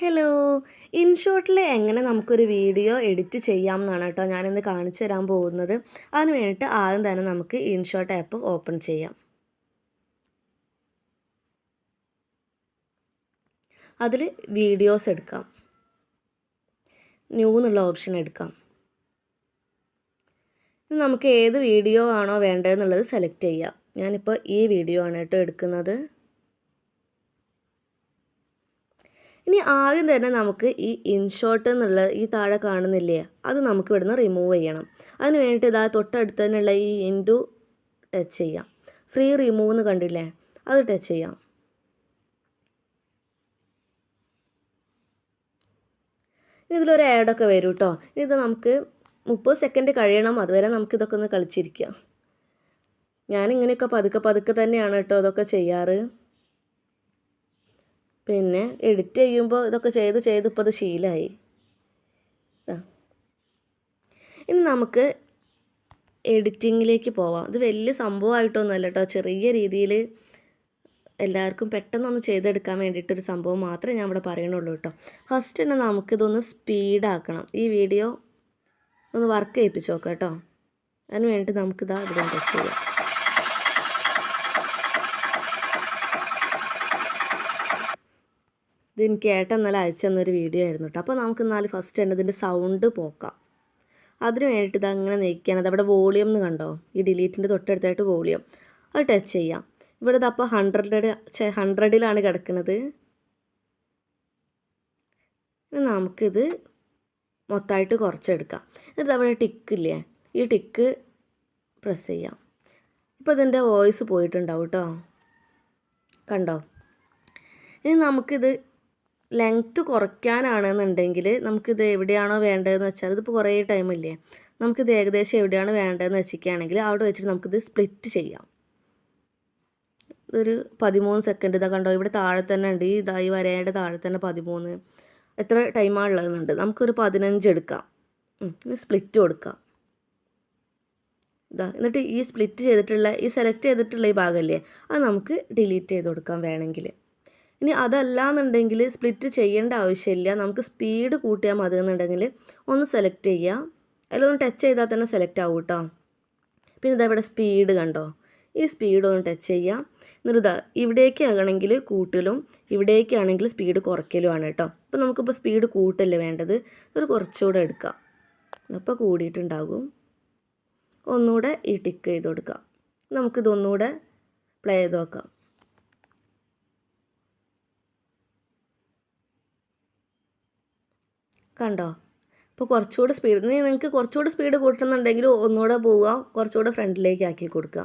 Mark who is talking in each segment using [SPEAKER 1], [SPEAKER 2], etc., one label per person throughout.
[SPEAKER 1] Hello. ഇൻഷോട്ടിൽ എങ്ങനെ നമുക്കൊരു video edit ചെയ്യാം എന്നാണ് കേട്ടോ ഞാനിന്ന് കാണിച്ചു തരാൻ പോകുന്നത്. അതിന് വേണ്ടിയിട്ട് ആദ്യം തന്നെ നമുക്ക് ഇൻഷോട്ട് ആപ്പ് ഓപ്പൺ ചെയ്യാം. അതിൽ വീഡിയോസ് എടുക്കാം. ന്യൂ എന്നുള്ള ഓപ്ഷൻ എടുക്കാം. നമുക്ക് ഏത് വീഡിയോ ആണോ വേണ്ടതെന്നുള്ളത് സെലക്ട് ചെയ്യാം. ഞാനിപ്പോൾ ഈ വീഡിയോ ആണ് കേട്ടോ എടുക്കുന്നത്. ഇനി ആദ്യം തന്നെ നമുക്ക് ഈ ഇൻഷോട്ട് എന്നുള്ള ഈ താഴെ കാണുന്നില്ലേ, അത് നമുക്ക് ഇവിടുന്ന് റിമൂവ് ചെയ്യണം. അതിന് വേണ്ടിയിട്ട് ഇതാ തൊട്ടടുത്ത് തന്നെയുള്ള ഈ ഇൻറ്റു ടച്ച് ചെയ്യാം. ഫ്രീ റിമൂവ് എന്ന് കണ്ടില്ലേ, അത് ടച്ച് ചെയ്യാം. ഇതിലൊരു ആഡൊക്കെ വരും കേട്ടോ. ഇത് നമുക്ക് 30 സെക്കൻഡ് കഴിയണം, അതുവരെ നമുക്കിതൊക്കെ ഒന്ന് കളിച്ചിരിക്കാം. ഞാനിങ്ങനെയൊക്കെ പതുക്കെ തന്നെയാണ് കേട്ടോ ഇതൊക്കെ ചെയ്യാറ്. പിന്നെ എഡിറ്റ് ചെയ്യുമ്പോൾ ഇതൊക്കെ ചെയ്ത് ഇപ്പോൾ അത് ശീലമായി. ഇനി നമുക്ക് എഡിറ്റിങ്ങിലേക്ക് പോവാം. ഇത് വലിയ സംഭവമായിട്ടൊന്നുമല്ല കേട്ടോ, ചെറിയ രീതിയിൽ എല്ലാവർക്കും പെട്ടെന്നൊന്ന് ചെയ്തെടുക്കാൻ വേണ്ടിയിട്ടൊരു സംഭവം മാത്രമേ ഞാൻ ഇവിടെ പറയണുള്ളൂ കേട്ടോ. ഫസ്റ്റ് തന്നെ നമുക്കിതൊന്ന് സ്പീഡാക്കണം. ഈ വീഡിയോ ഒന്ന് വർക്ക് ചെയ്യിപ്പിച്ച് നോക്കാം കേട്ടോ. അതിന് വേണ്ടി നമുക്കിതാ ഇവിടെ ടച്ച് ചെയ്യാം. ഇത് എനിക്ക് ഏട്ടൻ ഇന്നലെ അയച്ചു തന്നൊരു വീഡിയോ ആയിരുന്നു കേട്ടോ. അപ്പോൾ നമുക്ക് എന്നാലും ഫസ്റ്റ് തന്നെ ഇതിൻ്റെ സൗണ്ട് പോക്കാം. അതിന് വേണ്ടിയിട്ട് ഇതങ്ങനെ നീക്കുകയാണ്. അതവിടെ വോളിയം എന്ന് കണ്ടോ, ഈ ഡിലീറ്റിൻ്റെ തൊട്ടടുത്തായിട്ട് വോളിയം, അത് ടച്ച് ചെയ്യാം. ഇവിടെ ഇതപ്പോൾ 100ലാണ് കിടക്കുന്നത്. നമുക്കിത് മൊത്തമായിട്ട് കുറച്ചെടുക്കാം. എന്നിട്ട് അവിടെ ടിക്കില്ലേ, ഈ ടിക്ക് പ്രസ് ചെയ്യാം. ഇപ്പോൾ ഇതിൻ്റെ വോയിസ് പോയിട്ടുണ്ടാവും കേട്ടോ, കണ്ടോ. ഇനി നമുക്കിത് ലെങ്ത്ത് കുറയ്ക്കാനാണെന്നുണ്ടെങ്കിൽ നമുക്കിത് എവിടെയാണോ വേണ്ടതെന്ന് വെച്ചാൽ, ഇതിപ്പോൾ കുറേ ടൈമില്ലേ, നമുക്കിത് ഏകദേശം എവിടെയാണ് വേണ്ടതെന്ന് വെച്ചിരിക്കുകയാണെങ്കിൽ അവിടെ വെച്ചിട്ട് നമുക്കിത് സ്പ്ലിറ്റ് ചെയ്യാം. ഇതൊരു 13 സെക്കൻഡ് ഇതാ കണ്ടോ, ഇവിടെ താഴെ തന്നെ ഉണ്ട്, ഈ വരയുടെ താഴെ തന്നെ 13 എത്ര ടൈമാണുള്ളതെന്നുണ്ട്. നമുക്കൊരു 15 എടുക്കാം. സ്പ്ലിറ്റ് കൊടുക്കാം. ഇതാ, എന്നിട്ട് ഈ സ്പ്ലിറ്റ് ചെയ്തിട്ടുള്ള ഈ സെലക്ട് ചെയ്തിട്ടുള്ള ഈ ഭാഗമല്ലേ, അത് നമുക്ക് ഡിലീറ്റ് ചെയ്ത് കൊടുക്കാം വേണമെങ്കിൽ. ഇനി അതല്ല എന്നുണ്ടെങ്കിൽ സ്പ്ലിറ്റ് ചെയ്യേണ്ട ആവശ്യമില്ല. നമുക്ക് സ്പീഡ് കൂട്ടിയാൽ മതി എന്നുണ്ടെങ്കിൽ ഒന്ന് സെലക്ട് ചെയ്യുക. അതിലൊന്ന് ടച്ച് ചെയ്താൽ തന്നെ സെലക്ട് ആവും കേട്ടോ. പിന്നെ ഇതാ ഇവിടെ സ്പീഡ് കണ്ടോ, ഈ സ്പീഡ് ഒന്ന് ടച്ച് ചെയ്യുക. എന്നിട്ട് ഇതാ ഇവിടേക്കാണെങ്കിൽ കൂട്ടലും ഇവിടേക്കാണെങ്കിൽ സ്പീഡ് കുറയ്ക്കലുമാണ് കേട്ടോ. അപ്പോൾ നമുക്കിപ്പോൾ സ്പീഡ് കൂട്ടല്ലേ വേണ്ടത്, ഒരു കുറച്ചുകൂടെ എടുക്കാം. അപ്പോൾ കൂടിയിട്ടുണ്ടാകും. ഒന്നുകൂടെ ഈ ടിക്ക് ചെയ്ത് കൊടുക്കാം. നമുക്കിതൊന്നുകൂടെ പ്ലേ ചെയ്ത് നോക്കാം. കണ്ടോ, ഇപ്പോൾ കുറച്ചുകൂടെ സ്പീഡ്, നിങ്ങൾക്ക് കുറച്ചുകൂടെ സ്പീഡ് കൂട്ടണമെന്നുണ്ടെങ്കിൽ ഒന്നുകൂടെ പോവുക, കുറച്ചുകൂടെ ഫ്രണ്ടിലേക്ക് ആക്കി കൊടുക്കുക.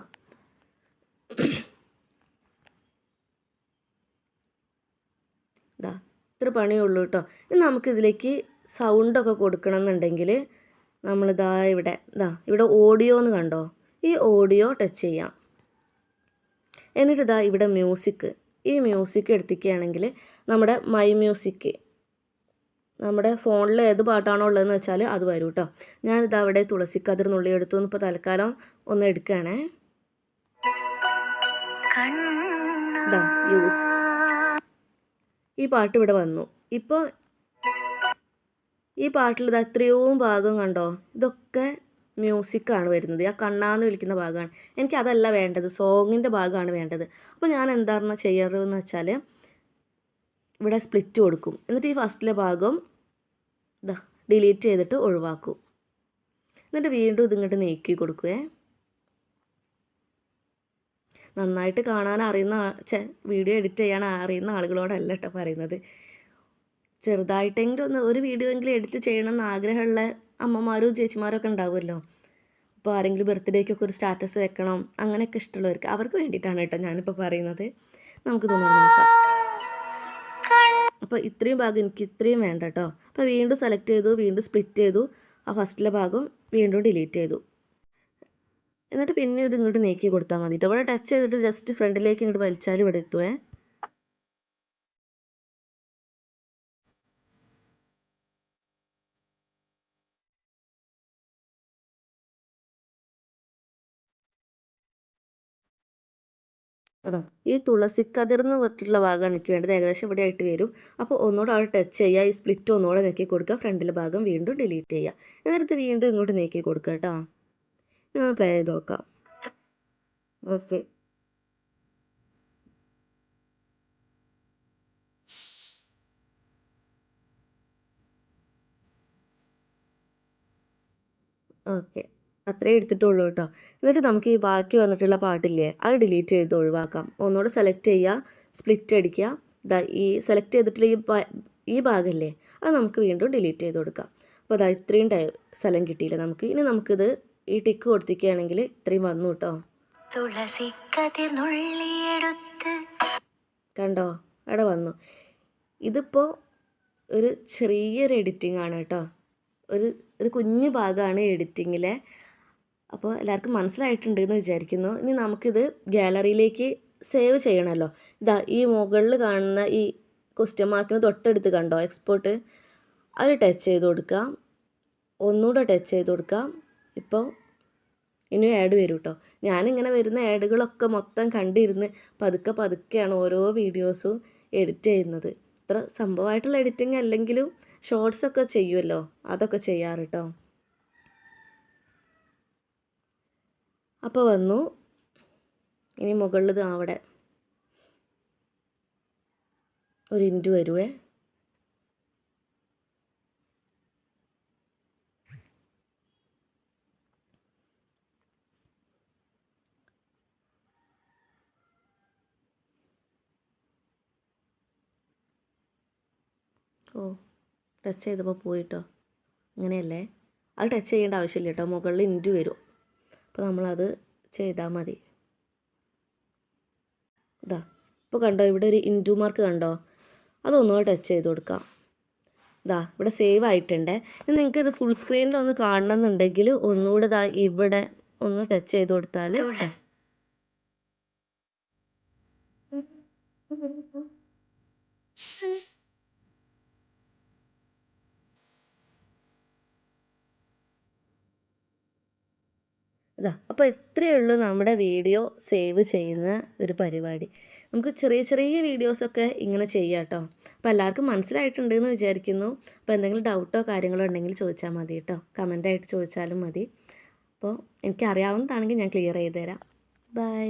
[SPEAKER 1] ഇതാ ഇത്ര പണിയുള്ളൂ കേട്ടോ. ഇനി നമുക്കിതിലേക്ക് സൗണ്ടൊക്കെ കൊടുക്കണം എന്നുണ്ടെങ്കിൽ നമ്മളിതാ ഇവിടെ ഓഡിയോ എന്ന് കണ്ടോ, ഈ ഓഡിയോ ടച്ച് ചെയ്യാം. എന്നിട്ട് ഇതാ ഇവിടെ മ്യൂസിക്, ഈ മ്യൂസിക് എടുത്തിക്കുകയാണെങ്കിൽ നമ്മുടെ മൈ മ്യൂസിക്, നമ്മുടെ ഫോണിൽ ഏത് പാട്ടാണോ ഉള്ളതെന്ന് വെച്ചാൽ അത് വരും കേട്ടോ. ഞാനിതാ അവിടെ തുളസിക്കതിർ നുള്ളി എടുത്തു ഇപ്പോൾ തൽക്കാലം ഒന്ന് എടുക്കുകയാണേ. ഇതാ യൂസ്, ഈ പാട്ട് ഇവിടെ വന്നു. ഇപ്പോൾ ഈ പാട്ടിൽ ഇത് എത്രയോ ഭാഗം കണ്ടോ, ഇതൊക്കെ മ്യൂസിക്കാണ് വരുന്നത്. ആ കണ്ണാന്ന് വിളിക്കുന്ന ഭാഗമാണ്. എനിക്ക് അതല്ല വേണ്ടത്, സോങ്ങിൻ്റെ ഭാഗമാണ് വേണ്ടത്. അപ്പോൾ ഞാൻ എന്താണ് ചെയ്യാറെന്ന് വെച്ചാൽ ഇവിടെ സ്പ്ലിറ്റ് കൊടുക്കും. എന്നിട്ട് ഈ ഫസ്റ്റിലെ ഭാഗം ഇതാ ഡിലീറ്റ് ചെയ്തിട്ട് ഒഴിവാക്കും. എന്നിട്ട് വീണ്ടും ഇതിങ്ങോട്ട് നീക്കി കൊടുക്കുവേ. നന്നായിട്ട് കാണാൻ അറിയുന്ന വീഡിയോ എഡിറ്റ് ചെയ്യാൻ അറിയുന്ന ആളുകളോടല്ല കേട്ടോ പറയുന്നത്. ചെറുതായിട്ടെങ്കിലും ഒരു വീഡിയോ എങ്കിലും എഡിറ്റ് ചെയ്യണമെന്ന് ആഗ്രഹമുള്ള അമ്മമാരും ചേച്ചിമാരും ഒക്കെ ഉണ്ടാവുമല്ലോ. ഇപ്പോൾ ആരെങ്കിലും ബർത്ത്ഡേക്കൊക്കെ ഒരു സ്റ്റാറ്റസ് വെക്കണം, അങ്ങനെയൊക്കെ ഇഷ്ടമുള്ളവർക്ക്, അവർക്ക് വേണ്ടിയിട്ടാണ് കേട്ടോ ഞാനിപ്പോൾ പറയുന്നത്. നമുക്ക് തോന്നുന്നു നോക്കാം. അപ്പോൾ ഇത്രയും ഭാഗം എനിക്ക് ഇത്രയും വേണ്ട കേട്ടോ. അപ്പോൾ വീണ്ടും സെലക്ട് ചെയ്തു, വീണ്ടും സ്പ്ലിറ്റ് ചെയ്തു, ആ ഫസ്റ്റിലെ ഭാഗം വീണ്ടും ഡിലീറ്റ് ചെയ്തു. എന്നിട്ട് പിന്നെ ഇത് ഇങ്ങോട്ട് നീക്കി കൊടുത്താൽ മതി. ഇവിടെ ടച്ച് ചെയ്തിട്ട് ജസ്റ്റ് ഫ്രണ്ടിലേക്ക് ഇങ്ങോട്ട് വലിച്ചാൽ ഇവിടെ എത്തുവേ. കേട്ടോ. ഈ തുളസിക്കതിർന്ന് പറഞ്ഞിട്ടുള്ള ഭാഗമാണ് എനിക്ക് വേണ്ടത്. ഏകദേശം ഇവിടെ ആയിട്ട് വരും. അപ്പോൾ ഒന്നുകൂടെ അവിടെ ടച്ച് ചെയ്യുക. ഈ സ്പ്ലിറ്റ് ഒന്നുകൂടെ നീക്കി കൊടുക്കുക. ഫ്രണ്ടിലെ ഭാഗം വീണ്ടും ഡിലീറ്റ് ചെയ്യുക. എന്നിട്ട് വീണ്ടും ഇങ്ങോട്ട് നീക്കി കൊടുക്കുക കേട്ടോ. ഞാൻ പ്ലേ ചെയ്ത് നോക്കാം. ഓക്കെ. ഓക്കെ. അത്രേ എടുത്തിട്ടുള്ളൂ കേട്ടോ. എന്നിട്ട് നമുക്ക് ഈ ബാക്കി വന്നിട്ടുള്ള പാട്ടില്ലേ അത് ഡിലീറ്റ് ചെയ്ത് ഒഴിവാക്കാം. ഒന്നുകൂടെ സെലക്ട് ചെയ്യുക, സ്പ്ലിറ്റ് അടിക്കുക. ഈ സെലക്ട് ചെയ്തിട്ടുള്ള ഈ ഭാഗമല്ലേ അത് നമുക്ക് വീണ്ടും ഡിലീറ്റ് ചെയ്ത് കൊടുക്കാം. അപ്പോൾ ഇത്രയും സ്ഥലം കിട്ടിയില്ല നമുക്ക്. ഇനി നമുക്കിത് ഈ ടിക്ക് കൊടുത്തിക്കുകയാണെങ്കിൽ ഇത്രയും വന്നു കേട്ടോ. കണ്ടോ അവിടെ വന്നു. ഇതിപ്പോൾ ഒരു ചെറിയൊരു എഡിറ്റിംഗ് ആണ് കേട്ടോ. ഒരു കുഞ്ഞു ഭാഗമാണ് എഡിറ്റിങ്ങിലെ. അപ്പോൾ എല്ലാവർക്കും മനസ്സിലായിട്ടുണ്ടെന്ന് വിചാരിക്കുന്നു. ഇനി നമുക്കിത് ഗാലറിയിലേക്ക് സേവ് ചെയ്യണമല്ലോ. ഈ മുകളിൽ കാണുന്ന ഈ ക്വസ്റ്റ്യൻ മാർക്കിന് തൊട്ടടുത്ത് കണ്ടോ എക്സ്പോർട്ട്, അത് ടച്ച് ചെയ്ത് കൊടുക്കുക. ഒന്നുകൂടെ ടച്ച് ചെയ്ത് കൊടുക്കുക. ഇപ്പോൾ ഇനി ആഡ് വരും കേട്ടോ. ഞാനിങ്ങനെ വരുന്ന ആഡുകളൊക്കെ മൊത്തം കണ്ടിരുന്ന് പതുക്കെയാണ് ഓരോ വീഡിയോസും എഡിറ്റ് ചെയ്യുന്നത്. ഇത്ര സംഭവമായിട്ടുള്ള എഡിറ്റിംഗ് അല്ലെങ്കിലും ഷോർട്സൊക്കെ ചെയ്യുമല്ലോ, അതൊക്കെ ചെയ്യാറ് കേട്ടോ. അപ്പോൾ വന്നു. ഇനി മുകളിൽ അവിടെ ഒരു ഇൻറ്റു വരുവേ. ഓ, ടച്ച് ചെയ്തപ്പോൾ പോയിട്ടോ. അങ്ങനെയല്ലേ, അത് ടച്ച് ചെയ്യേണ്ട ആവശ്യമില്ല കേട്ടോ. മുകളിൽ ഇൻറ്റു വരും. അപ്പോൾ നമ്മളത് ചെയ്താൽ മതി. ഇപ്പോൾ കണ്ടോ ഇവിടെ ഒരു ഇൻറ്റു മാർക്ക് കണ്ടോ, അതൊന്നുകൂടെ ടച്ച് ചെയ്ത് കൊടുക്കാം. ഇവിടെ സേവ് ആയിട്ടുണ്ട്. ഇനി നിങ്ങൾക്ക് ഇത് ഫുൾ സ്ക്രീനിൽ ഒന്ന് കാണണമെന്നുണ്ടെങ്കിൽ ഒന്നുകൂടെ ഇവിടെ ഒന്ന് ടച്ച് ചെയ്ത് കൊടുത്താൽ അപ്പോൾ ഇത്രയേ ഉള്ളൂ നമ്മുടെ വീഡിയോ സേവ് ചെയ്യുന്ന ഒരു പരിപാടി. നമുക്ക് ചെറിയ ചെറിയ വീഡിയോസൊക്കെ ഇങ്ങനെ ചെയ്യാം കേട്ടോ. അപ്പോൾ എല്ലാവർക്കും മനസ്സിലായിട്ടുണ്ടെന്ന് വിചാരിക്കുന്നു. അപ്പോൾ എന്തെങ്കിലും ഡൗട്ടോ കാര്യങ്ങളോ ഉണ്ടെങ്കിൽ ചോദിച്ചാൽ മതി കേട്ടോ. കമൻ്റായിട്ട് ചോദിച്ചാലും മതി. അപ്പോൾ എനിക്കറിയാവുന്നതാണെങ്കിൽ ഞാൻ ക്ലിയർ ചെയ്ത് തരാം. ബൈ.